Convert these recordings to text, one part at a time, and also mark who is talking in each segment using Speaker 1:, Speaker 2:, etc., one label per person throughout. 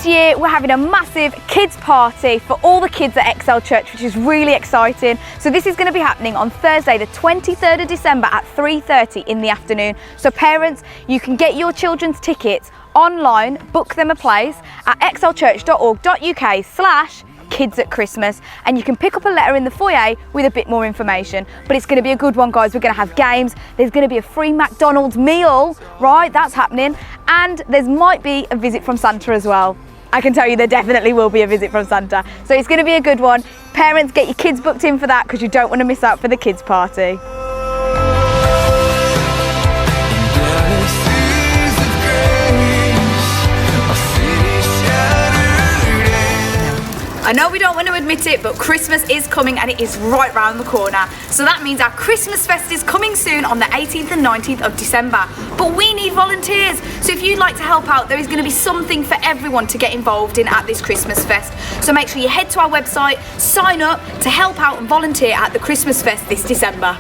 Speaker 1: This year we're having a massive kids party for all the kids at Excel Church, which is really exciting. So this is going to be happening on Thursday the 23rd of December at 3:30 in the afternoon. So parents, you can get your children's tickets online, book them a place at excelchurch.org.uk/kids at Christmas, and you can pick up a letter in the foyer with a bit more information. But it's going to be a good one, guys. We're going to have games, there's going to be a free McDonald's meal, right, that's happening, and there might be a visit from Santa as well. I can tell you there definitely will be a visit from Santa, so it's going to be a good one. Parents, get your kids booked in for that because you don't want to miss out for the kids party. I know we don't want to admit it, but Christmas is coming and it is right round the corner. So that means our Christmas Fest is coming soon on the 18th and 19th of December. But we need volunteers. So if you'd like to help out, there is going to be something for everyone to get involved in at this Christmas Fest. So make sure you head to our website, sign up to help out and volunteer at the Christmas Fest this December.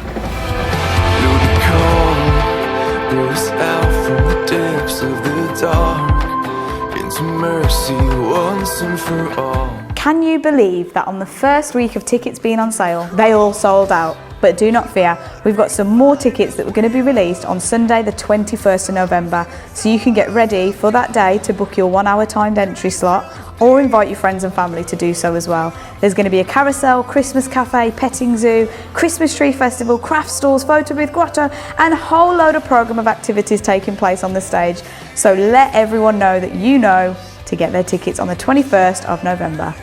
Speaker 1: Mercy once and for all. Can you believe that on the first week of tickets being on sale, they all sold out? But do not fear, we've got some more tickets that were going to be released on Sunday the 21st of November, so you can get ready for that day to book your 1 hour timed entry slot or invite your friends and family to do so as well. There's going to be a carousel, Christmas cafe, petting zoo, Christmas tree festival, craft stores, photo booth, grotto, and a whole load of programme of activities taking place on the stage. So let everyone know that you know to get their tickets on the 21st of November.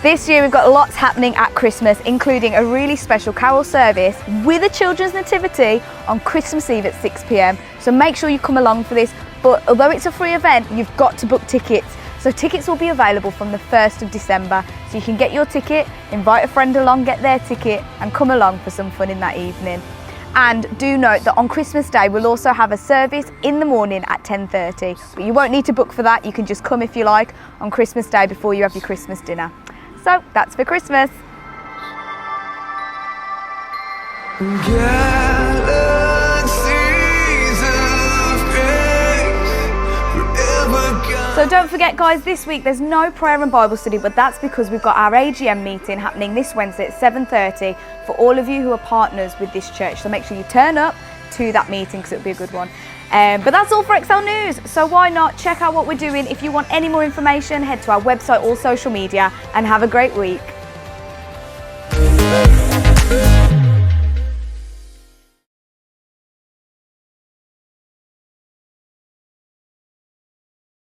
Speaker 1: This year we've got lots happening at Christmas, including a really special carol service with a children's nativity on Christmas Eve at 6 p.m. So make sure you come along for this, but although it's a free event, you've got to book tickets. So tickets will be available from the 1st of December, so you can get your ticket, invite a friend along, get their ticket, and come along for some fun in that evening. And do note that on Christmas Day we'll also have a service in the morning at 10:30, but you won't need to book for that. You can just come if you like on Christmas Day before you have your Christmas dinner. So that's for Christmas. So don't forget, guys, this week there's no prayer and Bible study, but that's because we've got our AGM meeting happening this Wednesday at 7:30 for all of you who are partners with this church. So make sure you turn up to that meeting because it'll be a good one. But that's all for Excel News, so why not check out what we're doing. If you want any more information, head to our website or social media, and have a great week.